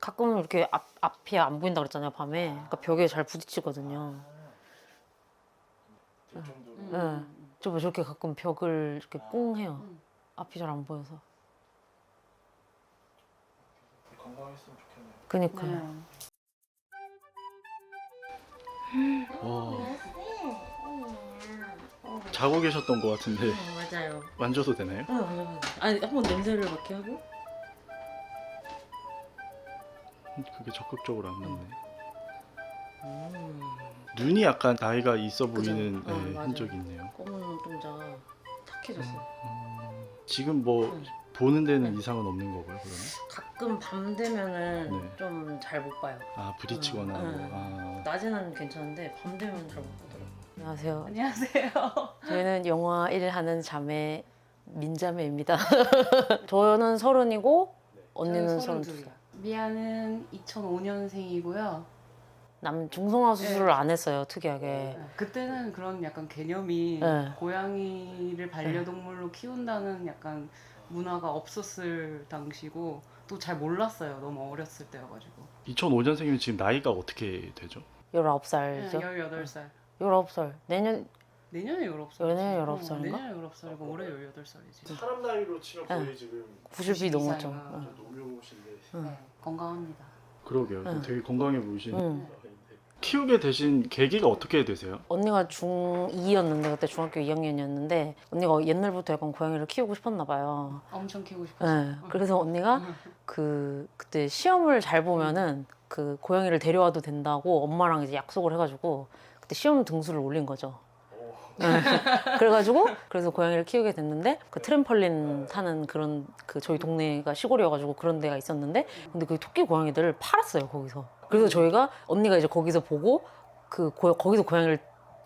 가끔 이렇게 앞이 안 보인다 그랬잖아요, 밤에. 그러니까 벽에 잘 부딪히거든요. 될 정도로. 네. 저렇게 가끔 벽을 이렇게 꽁 해요. 앞이 잘 안 보여서. 건강했으면 좋겠네요. 그니까요. 와. 자고 계셨던 것 같은데 맞아요. 만져도 되나요? 맞아요. 아니, 한번 냄새를 맡게 하고. 그게 적극적으로 안 맞네. 눈이 약간 나이가 있어 보이는 그죠? 예, 맞아요. 흔적이 있네요. 검은 눈동자 탁해졌어요. 지금 뭐 보는 데는 네. 이상은 없는 거고요, 그러면? 가끔 밤 되면은 네. 좀 잘 못 봐요. 아 부딪히거나 네. 뭐. 아. 낮에는 괜찮은데 밤 되면 잘 못 보더라고요. 안녕하세요. 안녕하세요. 저희는 영화 일하는 자매 민자매입니다. 저는 30이고 언니는 32살. 미아는 2005년생이고요. 남 중성화 수술을 안 했어요, 특이하게. 그때는 그런 약간 개념이 네. 고양이를 반려동물로 키운다는 약간 문화가 없었을 당시고 또 잘 몰랐어요. 너무 어렸을 때여가지고. 2005년생이면 지금 나이가 어떻게 되죠? 19살이죠. 18살. 19살. 내년 내년에 19살. 내년에 19살인가? 내년에 19살이고 올해 18살이지. 사람 나이로 치면 네. 거의 지금 90이 넘었죠. 이상이야. 응. 노묘신데. 네, 건강합니다. 그러게요. 응. 되게 건강해 보이시는. 응. 키우게 되신 계기가 어떻게 되세요? 언니가 중2였는데 그때 중학교 2학년이었는데 언니가 옛날부터 약간 고양이를 키우고 싶었나 봐요. 엄청 키우고 싶었어요. 네. 그래서 언니가 그때 시험을 잘 보면은 그 고양이를 데려와도 된다고 엄마랑 이제 약속을 해가지고 그때 시험 등수를 올린 거죠. 네. 그래가지고 그래서 고양이를 키우게 됐는데 그 트램펄린 타는 그런 그 저희 동네가 시골이어가지고 그런 데가 있었는데 근데 그 토끼 고양이들을 팔았어요 거기서. 그래서 저희가 언니가 이제 거기서 보고 거기서 고양이를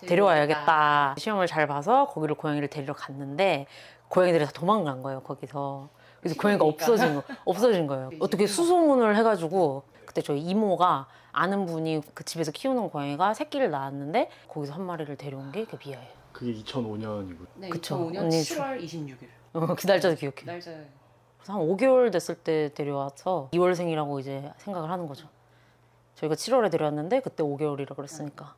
데려와야겠다. 시험을 잘 봐서 거기를 고양이를 데리러 갔는데 고양이들이 다 도망간 거예요 거기서. 그래서 고양이가 없어진 거예요. 어떻게 수소문을 해가지고 그때 저희 이모가 아는 분이 그 집에서 키우는 고양이가 새끼를 낳았는데 거기서 한 마리를 데려온 게 그 미아예요. 그게 2005년이고. 네, 그쵸. 2005년 언니 7월 26일. 그 날짜도 기억해. 날짜. 그래서 한 5개월 됐을 때 데려와서 2월생이라고 이제 생각을 하는 거죠. 저희가 7월에 데려왔는데 그때 5개월이라 그랬으니까.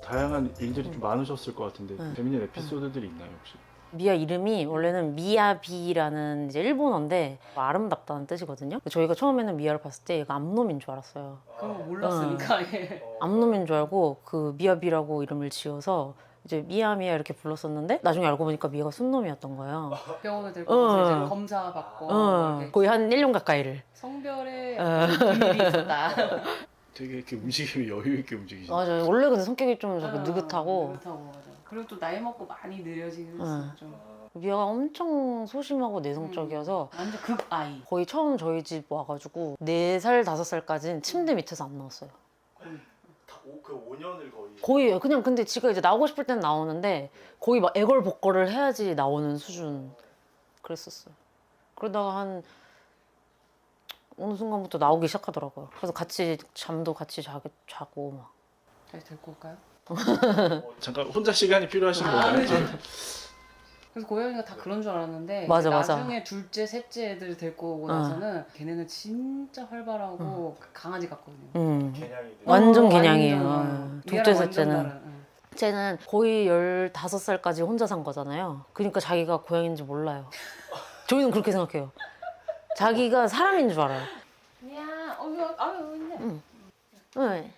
다양한 일들이 좀 많으셨을 것 같은데 네. 재밌는 에피소드들이 있나요 혹시? 미아 이름이 원래는 미야비라는 이제 일본어인데 아름답다는 뜻이거든요. 저희가 처음에는 미아를 봤을 때 얘가 암놈인 줄 알았어요. 그런 거 몰랐으니까. 예. 암놈인 줄 알고 그 미야비라고 이름을 지어서 이제 미야 이렇게 불렀었는데 나중에 알고 보니까 미아가 순놈이었던 거예요. 병원에 데리고 가서 어. 이제 검사 받고 이렇게 거의 한 1년 가까이를. 성별에 비밀이 있었다. 되게 이렇게 움직임이 여유 있게 움직이시죠? 맞아요. 원래 근데 성격이 좀 저기 느긋하고 느긋하고 맞아. 그리고 또 나이 먹고 많이 느려지긴 했어. 좀 미아가 엄청 소심하고 내성적이어서 완전 극 아이. 거의 처음 저희 집 와가지고 4살, 5살까지는 침대 밑에서 안 나왔어요. 그 5년을 거의. 거의 그냥 근데 지가 이제 나오고 싶을 땐 나오는데 거의 막 애걸복걸을 해야지 나오는 수준 그랬었어요. 그러다가 한 어느 순간부터 나오기 시작하더라고요. 그래서 같이 잠도 같이 자고 막. 다시 데리고 올까요? 잠깐 혼자 시간이 필요하신 건가요? 지금? 그래서 고양이가 다 그런 줄 알았는데 맞아, 맞아. 나중에 둘째, 셋째 애들 데리고 오고 나서는 걔네는 진짜 활발하고 강아지 같거든요. 개냥이들. 완전 개냥이에요. 완전, 둘째, 얘랑 완전 셋째는. 다른, 응. 쟤는 거의 15살까지 혼자 산 거잖아요. 그러니까 자기가 고양이인지 몰라요. 저희는 그렇게 생각해요. 자기가 사람인 줄 알아요. 야, 아유, 있네. 네.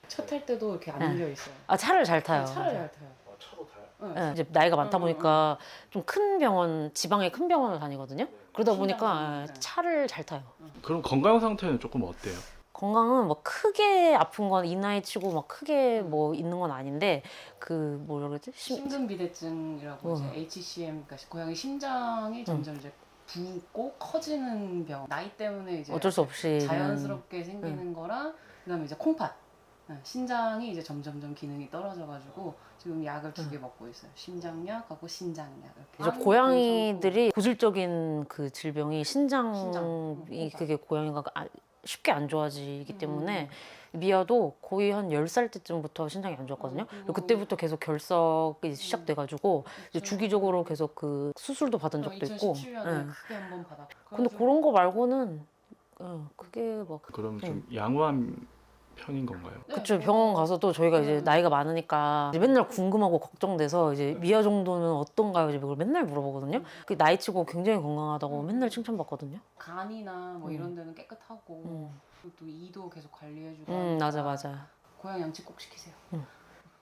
차 탈 때도 이렇게 안 밀려 있어요. 아, 차를 잘 타요. 차를 잘 타요. 차로 타요? 응. 네, 이제 나이가 많다 보니까 좀 큰 병원, 지방의 큰 병원을 다니거든요. 그러다 보니까 신장. 차를 잘 타요. 그럼 건강 상태는 조금 어때요? 건강은 뭐 크게 아픈 건 이 나이 치고 막 크게 뭐 있는 건 아닌데 그 뭐라 그러지? 심근비대증이라고 이제 HCM, 그러니까 고양이 심장이 점점 이제 붓고 커지는 병. 나이 때문에 이제 어쩔 수 없이 자연스럽게 생기는 거랑 그다음에 이제 콩팥. 신장이 이제 점점점 기능이 떨어져가지고 지금 약을 2개 먹고 있어요. 심장약하고 신장약 이렇게. 이제 고양이들이 고질적인 그 질병이 신장이 신장. 그게 고양이가 쉽게 안 좋아지기 때문에 미아도 거의 한 10살 때쯤부터 신장이 안 좋았거든요. 그리고 그때부터 계속 결석이 시작돼가지고 이제 주기적으로 계속 그 수술도 받은 적도 있고. 2017년에 예. 크게 한 번 받았고. 근데 그런 거 말고는 그게 막 그럼 좀 양호한 편인 건가요? 그쵸. 병원 가서도 저희가 이제 나이가 많으니까 이제 맨날 궁금하고 걱정돼서 이제 미아 정도는 어떤가요? 이제 그걸 맨날 물어보거든요. 그 나이치고 굉장히 건강하다고 맨날 칭찬받거든요. 간이나 뭐 이런 데는 깨끗하고 그리고 또 이도 계속 관리해주고 맞아 하니까 맞아. 고양 양치 꼭 시키세요.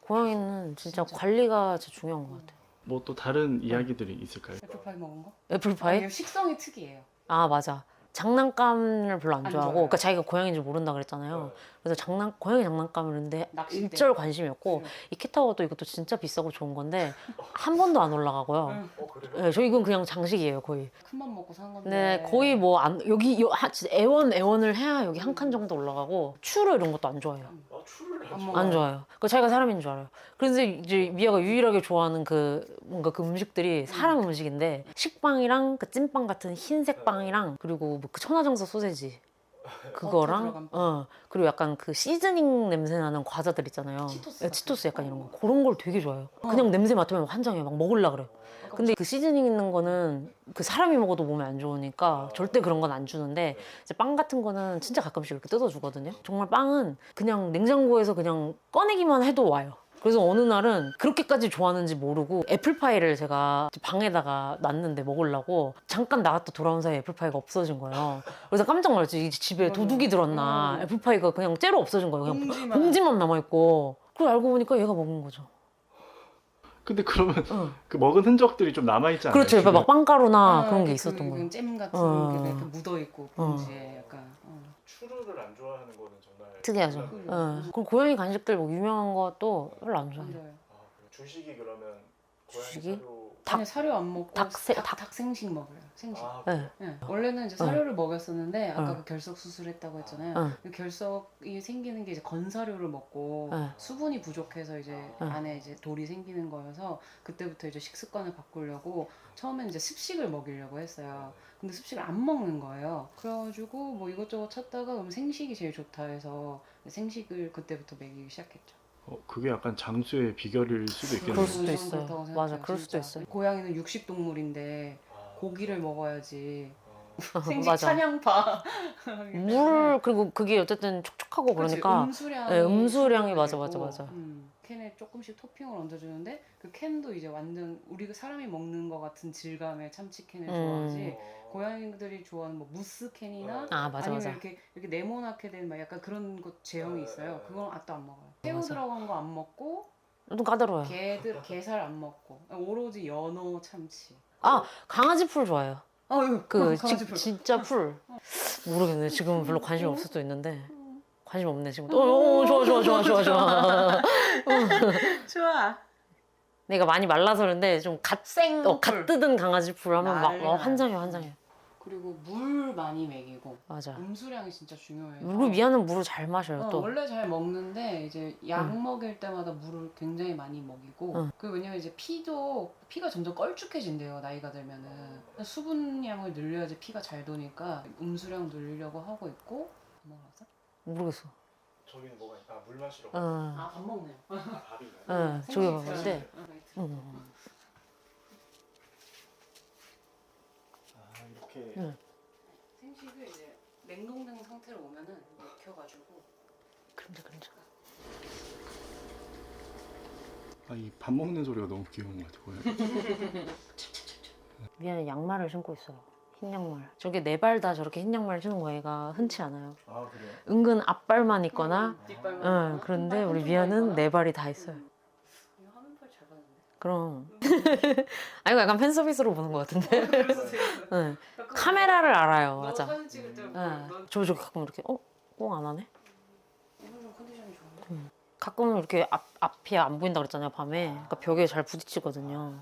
고양이는 진짜 진짜. 관리가 진짜 중요한 것 같아요. 뭐 또 다른 이야기들이 있을까요? 애플파이 먹은 거? 애플파이? 아니, 식성이 특이해요. 아 맞아. 장난감을 별로 안 안 좋아하고, 좋아해요. 그러니까 자기가 고양이인지 모른다 그랬잖아요. 그래서 고양이 장난감을 했는데 낚싯대. 일절 관심이었고, 이 캣타워도 이것도 진짜 비싸고 좋은 건데 한 번도 안 올라가고요. 네, 저 이건 그냥 장식이에요 거의. 큰맘 먹고 산 건데. 네, 거의 뭐 안 여기 진짜 애원을 해야 여기 한 칸 정도 올라가고 추루 이런 것도 안 좋아해요. 안 먹어요. 안 좋아요. 그 자기가 사람인 줄 알아요. 그래서 이제 미아가 유일하게 좋아하는 그 뭔가 그 음식들이 사람 음식인데 식빵이랑 그 찐빵 같은 흰색 빵이랑 그리고 뭐 그 천하장사 소세지 그거랑 들어간 빵. 그리고 약간 그 시즈닝 냄새 나는 과자들 있잖아요. 치토스 네, 같은 치토스 거. 약간 이런 거 그런 걸 되게 좋아해요. 그냥 냄새 맡으면 환장해. 막 먹으려 그래. 근데 그 시즈닝 있는 거는 그 사람이 먹어도 몸에 안 좋으니까 절대 그런 건 안 주는데 이제 빵 같은 거는 진짜 가끔씩 이렇게 뜯어주거든요. 정말 빵은 그냥 냉장고에서 그냥 꺼내기만 해도 와요. 그래서 어느 날은 그렇게까지 좋아하는지 모르고 애플파이를 제가 방에다가 놨는데 먹으려고 잠깐 나갔다 돌아온 사이에 애플파이가 없어진 거예요. 그래서 깜짝 놀랐지. 이 집에 도둑이 들었나. 애플파이가 그냥 째로 없어진 거예요. 그냥 봉지만 남아있고. 그걸 알고 보니까 얘가 먹은 거죠. 근데 그러면 그 먹은 흔적들이 좀 남아있지 않아요? 그렇죠. 옆에 막 빵가루나 그런 게 그 있었던 거예요. 잼 같은 게 이렇게 묻어 있고 봉지에 약간. 추루를 안 좋아하는 거는 정말 특이하죠. 그리고 고양이 간식들 뭐 유명한 것도 별로 안 좋아해요. 맞아요. 주식이 그러면 주식이? 아니 사료 안 먹고 닭 생식 먹어요. 생식. 네. 네. 원래는 이제 사료를 먹였었는데 아까 응. 그 결석 수술했다고 했잖아요. 그 결석이 생기는 게 이제 건사료를 먹고 응. 수분이 부족해서 이제 응. 안에 이제 돌이 생기는 거여서 그때부터 이제 식습관을 바꾸려고 처음엔 이제 습식을 먹이려고 했어요. 근데 습식을 안 먹는 거예요. 그래가지고 뭐 이것저것 찾다가 그럼 생식이 제일 좋다 해서 생식을 그때부터 먹이기 시작했죠. 그게 약간 장수의 비결일 수도 있겠네요. 그럴 수도 저는 있어요. 그렇다고 생각해요, 맞아, 그럴 수도 진짜. 있어요. 고양이는 육식 동물인데 고기를 먹어야지. 맞아. 생식 찬양파. 물 그리고 그게 어쨌든 촉촉하고 그러니까 음수량이, 네, 음수량이 되고, 맞아. 캔에 조금씩 토핑을 얹어주는데 그 캔도 이제 완전 우리가 사람이 먹는 것 같은 질감의 참치 캔을 좋아하지 고양이들이 좋아하는 뭐 무스 캔이나 맞아 아니면 맞아. 이렇게 네모나게 된 막 약간 그런 것 제형이 있어요. 그건 또 안 먹어요. 새우 들어간 거 안 먹고 좀 까다로워요. 게살 안 먹고 오로지 연어 참치. 강아지 풀 좋아해요. 그 강아지 풀. 진짜 풀 모르겠네. 지금은 별로 관심 없을 수도 있는데 관심 없네 지금. 좋아. 좋아. 내가 많이 말라서 그런데 좀 갓 뜯은 강아지 풀 하면 막 환장해요. 그리고 물 많이 먹이고 맞아. 음수량이 진짜 중요해요. 그리고 미아는 물을 잘 마셔요 또. 원래 잘 먹는데 이제 약 먹일 때마다 물을 굉장히 많이 먹이고 그 왜냐면 이제 피가 점점 걸쭉해진대요 나이가 들면은 수분량을 늘려야지 피가 잘 도니까 음수량 늘리려고 하고 있고 뭐 먹었어? 모르겠어. 저기는 뭐가 있다. 물 마시러. 밥 먹네요. 밥이네. 저기 봤는데. 이렇게. 생식을 이제 냉동된 상태로 오면은 익혀가지고. 그림자. 이 밥 먹는 소리가 너무 귀여운 것 같아요. 미안해 양말을 신고 있어요. 흰 양말. 저게 네 발 다 저렇게 흰 양말 신는 거 애가 흔치 않아요. 그래요? 은근 앞발만 있거나. 뒷발만. 그런데 우리 미아는 네 발이 다 있어요. 이거 화면빨 잘 봤는데. 그럼. 이거 약간 팬 서비스로 보는 것 같은데. 그래서 응. 카메라를 알아요. 너 맞아. 사진 찍을 때 저기 가끔 이렇게 꽁 안 하네. 오늘 좀 컨디션이 좋은데. 가끔 이렇게 앞이 안 보인다 그랬잖아요 밤에. 그러니까 벽에 잘 부딪히거든요.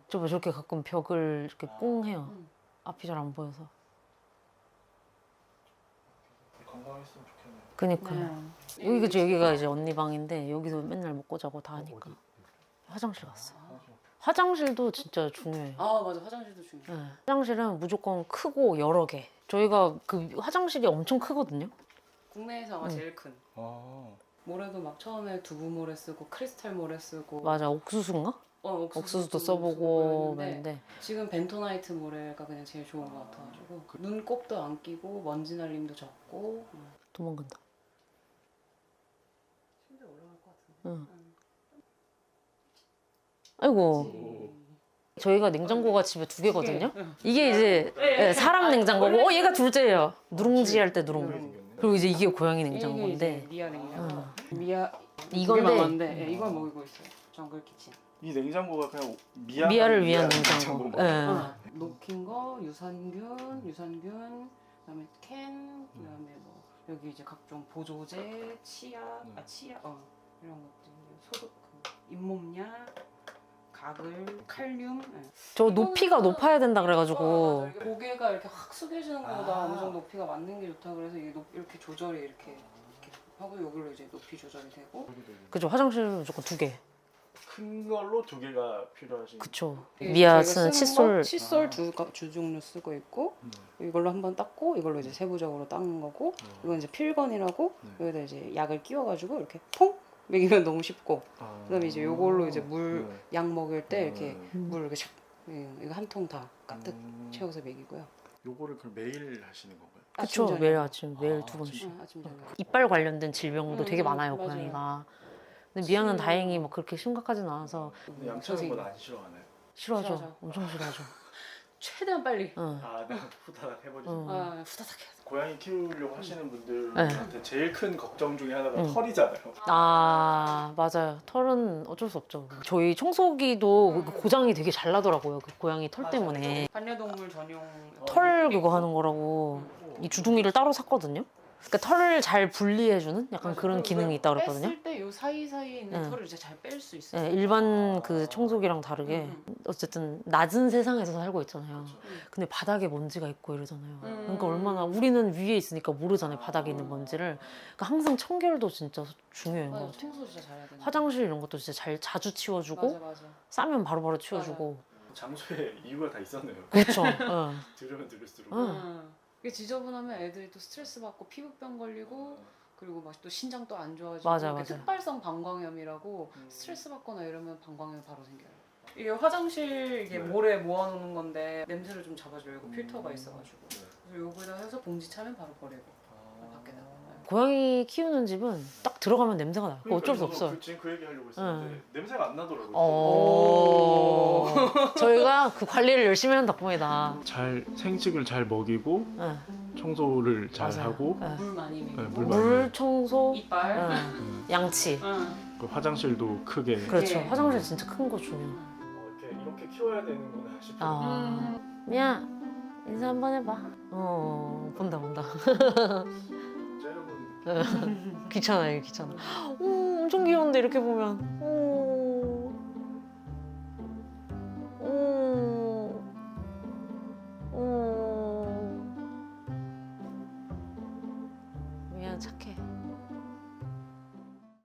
저렇게 가끔 벽을 이렇게 꽁 해요. 앞이 잘 안 보여서. 건강했으면 좋겠네요. 그니까 여기가 이제 언니 방인데 여기서 맨날 먹고 자고 다 하니까. 화장실 갔어. 화장실도 진짜 중요해요. 아 맞아 화장실도 중요해. 네. 화장실은 무조건 크고 여러 개. 저희가 그 화장실이 엄청 크거든요. 국내에서가 제일 큰. 아, 모래도 막 처음에 두부 모래 쓰고 크리스탈 모래 쓰고. 맞아, 옥수수인가? 옥수수도 써보고 했는데 지금 벤토나이트 모래가 그냥 제일 좋은 것 같아가지고 눈곱도 안 끼고 먼지 날림도 적고. 도망간다. 심지어 올라갈 것 같은데. 응. 아이고. 저희가 냉장고가 집에 2개거든요. 이게 이제 사람 냉장고고, 얘가 둘째예요. 누룽지 할 때 누룽지. 그리고 이제 이게 고양이 냉장고인데. 이게 미아 냉장고. 미아 이건데 이걸 먹이고 있어요. 정글 키친. 이 냉장고가 그냥 미아를 위한 냉장고. 예. 녹힌 거, 유산균, 그다음에 캔, 그다음에 뭐 여기 이제 각종 보조제, 치약, 이런 것들, 소독, 잇몸약, 가글, 칼륨. 저 높이가 높아야 된다 그래가지고. 고개가 이렇게 확 숙여지는 것보다 어느 정도 높이가 맞는 게 좋다 그래서 이게 이렇게 조절이 이렇게 하고 여기로 이제 높이 조절이 되고. 그죠, 화장실 무조건 2개. 큰 걸로 2개가 필요하신. 그쵸. 이게 미아 저희가 쓰는 쓰는 거 칫솔. 칫솔 두 종류 쓰고 있고 이걸로 한번 닦고 이걸로 이제 세부적으로 닦는 거고 이건 이제 필건이라고 여기다 이제 약을 끼워가지고 이렇게 퐁 먹이면 너무 쉽고 그다음에 이제 요걸로 이제 물 약 먹일 때 이렇게 물 이렇게 샥 이거 한 통 다 가득 채워서 먹이고요. 요거를 그럼 매일 하시는 건가요? 그쵸, 저녁. 매일 아침, 매일 2번씩. 응, 아침 저녁. 이빨 관련된 질병도 되게 많아요, 맞아요. 고양이가. 근데 미아는 다행히 뭐 그렇게 심각하진 않아서. 근데 양치하는 건 안 싫어하나요? 싫어하죠. 싫어하죠. 엄청 싫어하죠. 최대한 빨리. 응. 아, 네. 후다닥 해버리죠. 응. 후다닥 해야 돼. 고양이 키우려고 하시는 분들한테 제일 큰 걱정 중에 하나가 응. 털이잖아요. 아, 맞아요. 털은 어쩔 수 없죠. 저희 청소기도 고장이 되게 잘 나더라고요. 그 고양이 털 때문에. 반려동물 전용 털 그거 하는 거라고 이 주둥이를 따로 샀거든요. 그러니까 털을 잘 분리해주는 약간 그런 기능이 있다고 그랬거든요. 뺐을 때 요 사이사이에 있는 응. 털을 이제 잘 뺄 수 있어요. 네, 일반 그 청소기랑 다르게 어쨌든 낮은 세상에서 살고 있잖아요. 근데 바닥에 먼지가 있고 이러잖아요. 그러니까 얼마나 우리는 위에 있으니까 모르잖아요. 바닥에 있는 먼지를. 그러니까 항상 청결도 진짜 중요해요. 맞아, 청소 진짜 잘해야 돼. 화장실 이런 것도 진짜 자주 치워주고 맞아. 싸면 바로바로 치워주고. 장소에 이유가 다 있었네요. 그렇죠. 들으면 들을수록. 이게 지저분하면 애들이 또 스트레스 받고 피부병 걸리고 그리고 막 또 신장 또 안 좋아지고 맞아, 이렇게 맞아. 특발성 방광염이라고 스트레스 받거나 이러면 방광염 바로 생겨요. 이게 화장실 이게 모래 모아놓는 건데 냄새를 좀 잡아줘요. 이거 필터가 있어가지고 그래서 요거에다 해서 봉지 차면 바로 버리고 밖에다가. 고양이 키우는 집은 딱 들어가면 냄새가 나요. 그거 어쩔 수 없어요. 지금 그 얘기 하려고 했었는데 냄새가 안 나더라고요. 저희가 그 관리를 열심히 하는 덕분이다. 잘 생식을 잘 먹이고 네. 청소를 잘 맞아요. 하고 네. 물 많이 먹고 물 물 청소, 이빨 양치. 그 화장실도 크게 그렇죠. 네. 화장실 진짜 큰 거 중요. 이렇게 키워야 되는구나 싶어요. 아, 미야 인사 한번 해봐. 본다. 여러분 귀찮아요, 귀찮아. 엄청 귀여운데 이렇게 보면. 미안 착해.